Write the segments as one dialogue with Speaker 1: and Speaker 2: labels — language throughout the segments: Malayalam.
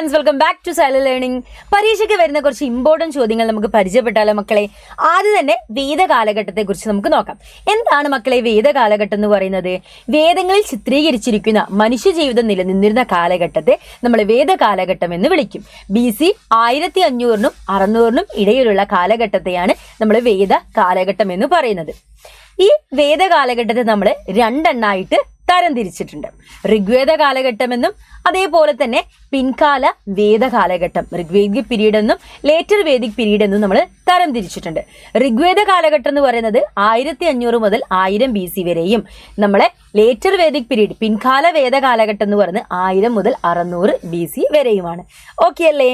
Speaker 1: Friends, welcome back to silent learning. പരീക്ഷയ്ക്ക് വരുന്ന കുറച്ച് ഇമ്പോർട്ടൻറ്റ് ചോദ്യങ്ങൾ നമുക്ക് പരിചയപ്പെട്ടാലോ മക്കളെ? ആദ്യം തന്നെ വേദകാലഘട്ടത്തെ കുറിച്ച് നമുക്ക് നോക്കാം. എന്താണ് മക്കളെ വേദകാലഘട്ടം എന്ന് പറയുന്നത്? വേദങ്ങളിൽ ചിത്രീകരിച്ചിരിക്കുന്ന മനുഷ്യജീവിതം നിലനിന്നിരുന്ന കാലഘട്ടത്തെ നമ്മൾ വേദകാലഘട്ടം എന്ന് വിളിക്കും. BC 1500-നും 600-നും ഇടയിലുള്ള കാലഘട്ടത്തെയാണ് നമ്മൾ വേദ കാലഘട്ടം എന്ന് പറയുന്നത്. ഈ വേദകാലഘട്ടത്തെ നമ്മൾ രണ്ടെണ്ണായിട്ട് തരംതിരിച്ചിട്ടുണ്ട്. ഋഗ്വേദ കാലഘട്ടമെന്നും അതേപോലെ തന്നെ പിൻകാല വേദ കാലഘട്ടം, ഋഗ്വേദിക് പീരീഡ് എന്നും ലേറ്റർ വേദിക് പീരീഡ് എന്നും നമ്മൾ തരംതിരിച്ചിട്ടുണ്ട്. ഋഗ്വേദ കാലഘട്ടം എന്ന് പറയുന്നത് 1500 മുതൽ 1000 BC വരെയും, നമ്മളെ ലേറ്റർ വേദിക് പീരീഡ് പിൻകാല വേദ കാലഘട്ടം എന്ന് പറയുന്നത് 1000 മുതൽ 600 BC വരെയുമാണ്. ഓക്കെ അല്ലേ?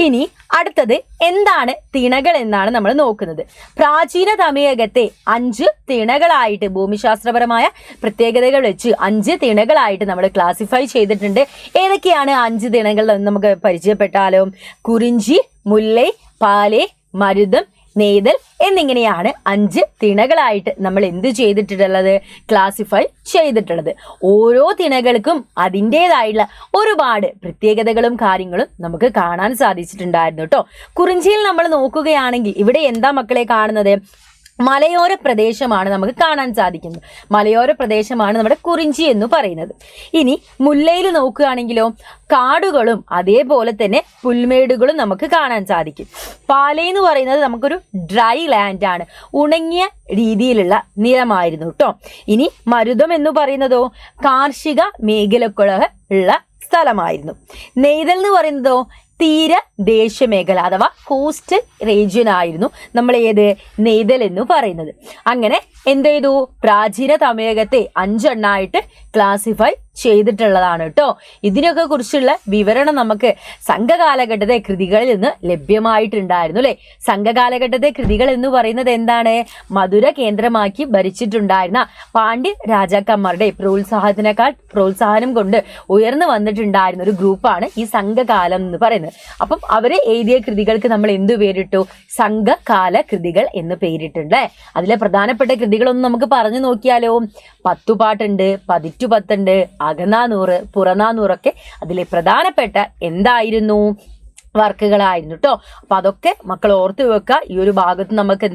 Speaker 1: ഇനി അടുത്തത് എന്താണ് തിണകൾ എന്നാണ് നമ്മൾ നോക്കുന്നത്. പ്രാചീന തമിഴകത്തെ 5 തിണകളായിട്ട്, ഭൂമിശാസ്ത്രപരമായ പ്രത്യേകതകൾ വെച്ച് 5 തിണകളായിട്ട് നമ്മൾ ക്ലാസിഫൈ ചെയ്തിട്ടുണ്ട്. ഏതൊക്കെയാണ് 5 തിണകൾ എന്ന് നമുക്ക് പരിചയപ്പെട്ടാലോ? കുറിഞ്ചി, മുല്ലൈ, പാലൈ, മരുതം, നെയ്തൽ എന്നിങ്ങനെയാണ് 5 തിണകളായിട്ട് നമ്മൾ എന്ത് ചെയ്തിട്ടുള്ളത്? ക്ലാസിഫൈ ചെയ്തിട്ടുള്ളത്. ഓരോ തിണകൾക്കും അതിൻ്റെതായിട്ടുള്ള ഒരുപാട് പ്രത്യേകതകളും കാര്യങ്ങളും നമുക്ക് കാണാൻ സാധിച്ചിട്ടുണ്ടായിരുന്നു കേട്ടോ. കുറിഞ്ചിയിൽ നമ്മൾ നോക്കുകയാണെങ്കിൽ ഇവിടെ എന്താ മക്കളെ കാണുന്നത്? മലയോര പ്രദേശമാണ് നമുക്ക് കാണാൻ സാധിക്കുന്നത്. മലയോര പ്രദേശമാണ് നമ്മുടെ കുറിഞ്ചി എന്ന് പറയുന്നത്. ഇനി മുല്ലയിൽ നോക്കുകയാണെങ്കിലോ കാടുകളും അതേപോലെ തന്നെ പുൽമേടുകളും നമുക്ക് കാണാൻ സാധിക്കും. പാലൈ എന്ന് പറയുന്നത് നമുക്കൊരു ഡ്രൈ ലാൻഡ് ആണ്, ഉണങ്ങിയ രീതിയിലുള്ള നിലമായിരുന്നു കേട്ടോ. ഇനി മരുതം എന്ന് പറയുന്നതോ കാർഷിക മേഖലക്കുള്ള ഉള്ള സ്ഥലമായിരുന്നു. നെയ്തൽ എന്ന് പറയുന്നതോ തീരദേശമേഖല അഥവാ കോസ്റ്റൽ റീജിയൻ ആയിരുന്നു നമ്മൾ നെയ്തൽ എന്ന് പറയുന്നത്. അങ്ങനെ എന്ത് ചെയ്തു? പ്രാചീന തമിഴകത്തെ 5 എണ്ണായിട്ട് ക്ലാസിഫൈ ചെയ്തിട്ടുള്ളതാണ് കേട്ടോ. ഇതിനൊക്കെ കുറിച്ചുള്ള വിവരണം നമുക്ക് സംഘകാലഘട്ടത്തെ കൃതികളിൽ നിന്ന് ലഭ്യമായിട്ടുണ്ടായിരുന്നു അല്ലെ. സംഘകാലഘട്ടത്തെ കൃതികൾ എന്ന് പറയുന്നത് എന്താണ്? മധുര കേന്ദ്രമാക്കി ഭരിച്ചിട്ടുണ്ടായിരുന്ന പാണ്ഡ്യ രാജാക്കന്മാരുടെ പ്രോത്സാഹനം കൊണ്ട് ഉയർന്നു വന്നിട്ടുണ്ടായിരുന്ന ഒരു ഗ്രൂപ്പാണ് ഈ സംഘകാലം എന്ന് പറയുന്നത്. അപ്പം അവരെ എഴുതിയ കൃതികൾക്ക് നമ്മൾ എന്തു പേരിട്ടു? സംഘകാല കൃതികൾ എന്ന് പേരിട്ടുണ്ട്. അതിലെ പ്രധാനപ്പെട്ട കൃതികളൊന്നും നമുക്ക് പറഞ്ഞു നോക്കിയാലോ? പത്തുപാട്ടുണ്ട്, 10 അകനാനൂറ്, പുറനാനൂറൊക്കെ അതിലെ പ്രധാനപ്പെട്ട എന്തായിരുന്നു? വർക്കുകളായിരുന്നു കേട്ടോ. അപ്പൊ അതൊക്കെ മക്കൾ ഓർത്ത് വെക്കുക. ഈ ഒരു ഭാഗത്ത് നമുക്ക്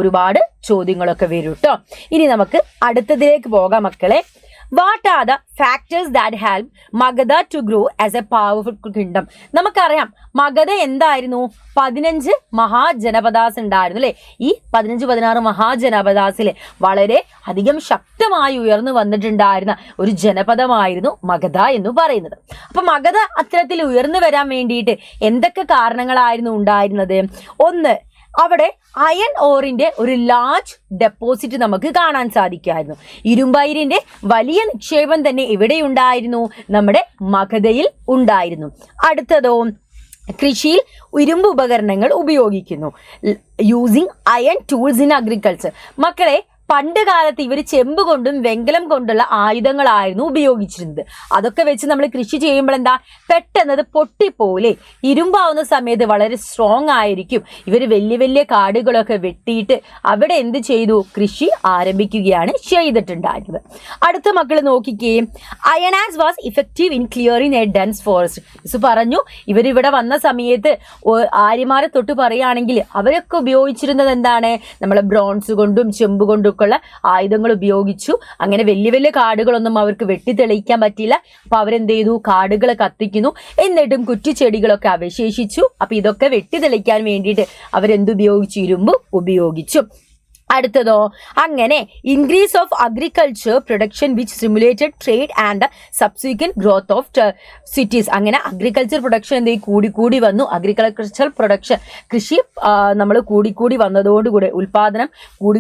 Speaker 1: ഒരുപാട് ചോദ്യങ്ങളൊക്കെ വരും കേട്ടോ. ഇനി നമുക്ക് അടുത്തതിലേക്ക് പോകാം മക്കളെ. What are the factors that help Magadha to grow as a powerful kingdom? നമുക്കറിയാം മഗധ എന്തായിരുന്നു? 15 മഹാജനപദാസ് ഉണ്ടായിരുന്നു അല്ലെ. ഈ 15-16 മഹാജനപദാസിലെ വളരെ അധികം ശക്തമായി ഉയർന്നു വന്നിട്ടുണ്ടായിരുന്ന ഒരു ജനപദമായിരുന്നു മഗധ എന്ന് പറയുന്നത്. അപ്പൊ മഗധ അത്തരത്തിൽ ഉയർന്നു വരാൻ വേണ്ടിയിട്ട് എന്തൊക്കെ കാരണങ്ങളായിരുന്നു ഉണ്ടായിരുന്നത്? ഒന്ന്, അവിടെ അയൺ ഓറിന്റെ ഒരു ലാർജ് ഡെപ്പോസിറ്റ് നമുക്ക് കാണാൻ സാധിക്കുമായിരുന്നു. ഇരുമ്പയിരിന്റെ വലിയ നിക്ഷേപം തന്നെ ഇവിടെ ഉണ്ടായിരുന്നു, നമ്മുടെ മഗധയിൽ ഉണ്ടായിരുന്നു. അടുത്തതോ, കൃഷിയിൽ ഇരുമ്പ് ഉപകരണങ്ങൾ ഉപയോഗിക്കുന്നു. Using iron tools in agriculture. മക്കളെ, പണ്ട് കാലത്ത് ഇവർ ചെമ്പ് കൊണ്ടും വെങ്കലം കൊണ്ടുള്ള ആയുധങ്ങളായിരുന്നു ഉപയോഗിച്ചിരുന്നത്. അതൊക്കെ വെച്ച് നമ്മൾ കൃഷി ചെയ്യുമ്പോൾ പെട്ടെന്നത് പൊട്ടിപ്പോലെ. ഇരുമ്പാവുന്ന സമയത്ത് വളരെ സ്ട്രോങ് ആയിരിക്കും. ഇവർ വലിയ വലിയ കാടുകളൊക്കെ വെട്ടിയിട്ട് അവിടെ എന്ത് ചെയ്തു? കൃഷി ആരംഭിക്കുകയാണ് ചെയ്തിട്ടുണ്ടായിരുന്നത്. അടുത്ത മക്കൾ നോക്കിക്കേ. Iron axe was effective in clearing a dense forest. Miss പറഞ്ഞു ഇവരിവിടെ വന്ന സമയത്ത് ആര്യമാരെ തൊട്ട് പറയുകയാണെങ്കിൽ അവരൊക്കെ ഉപയോഗിച്ചിരുന്നത് എന്താണ്? നമ്മളെ ബ്രോൺസ് കൊണ്ടും ചെമ്പ് കൊണ്ടും ആയുധങ്ങൾ ഉപയോഗിച്ചു. അങ്ങനെ വലിയ വലിയ കാടുകളൊന്നും അവർക്ക് വെട്ടിത്തെളിയിക്കാൻ പറ്റിയില്ല. അപ്പൊ അവരെന്ത് ചെയ്തു? കാടുകൾ കത്തിക്കുന്നു. എന്നിട്ടും കുറ്റിച്ചെടികളൊക്കെ അവശേഷിച്ചു. അപ്പൊ ഇതൊക്കെ വെട്ടിത്തെളിക്കാൻ വേണ്ടിയിട്ട് അവരെന്തുപയോഗിച്ചു? ഇരുമ്പ് ഉപയോഗിച്ചു. അടുത്തതോ, അങ്ങനെ increase of agriculture production which stimulated trade and subsequent growth of cities. അങ്ങനെ അഗ്രികൾച്ചർ പ്രൊഡക്ഷൻ കൂടി വന്നു. അഗ്രികൾച്ചർ പ്രൊഡക്ഷൻ, കൃഷി നമ്മൾ കൂടി വന്നതോടുകൂടെ, ഉൽപാദനം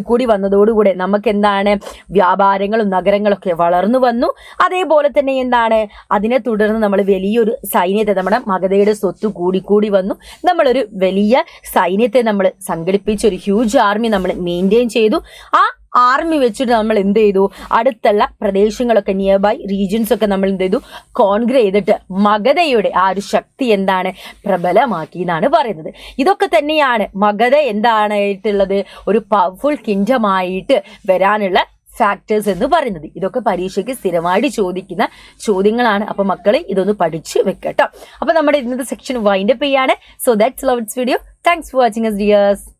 Speaker 1: കൂടി വന്നതോടുകൂടെ നമുക്ക് എന്താണ്? വ്യാപാരങ്ങളും നഗരങ്ങളൊക്കെ വളർന്നു വന്നു. അതേപോലെ തന്നെ എന്താണ്? അതിനെ തുടർന്ന് നമ്മൾ വലിയൊരു സൈന്യത്തെ, നമ്മുടെ മഗധയുടെ സ്വത്ത് കൂടി വന്നു. നമ്മളൊരു വലിയ സൈന്യത്തെ നമ്മൾ സംഘടിപ്പിച്ച് ഒരു ഹ്യൂജ് ആർമി നമ്മൾ മെയിൻറ്റെയിൻ ചെയ്തു. ആ ആർമി വെച്ചിട്ട് നമ്മൾ എന്ത് ചെയ്തു? അടുത്തുള്ള പ്രദേശങ്ങളൊക്കെ, നിയർ ബൈ റീജിയൻസ് ഒക്കെ നമ്മൾ എന്ത് ചെയ്തു? കോൺക്വർ ചെയ്തിട്ട് മഗധയുടെ ആ ഒരു ശക്തി എന്താണ്? പ്രബലമാക്കി എന്നാണ് പറയുന്നത്. ഇതൊക്കെ തന്നെയാണ് മഗധ എന്താണായിട്ടുള്ളത്? ഒരു പവർഫുൾ കിങ്ഡമായിട്ട് വരാനുള്ള ഫാക്ടേഴ്സ് എന്ന് പറയുന്നത്. ഇതൊക്കെ പരീക്ഷയ്ക്ക് സ്ഥിരമായിട്ട് ചോദിക്കുന്ന ചോദ്യങ്ങളാണ്. അപ്പൊ മക്കളെ ഇതൊന്ന് പഠിച്ചു വെക്കട്ടോ. അപ്പൊ നമ്മുടെ ഇന്നത്തെ സെക്ഷൻ വൈൻഡപ്പ് ചെയ്യാണ്. So that's love it's video. Thanks for watching us dears.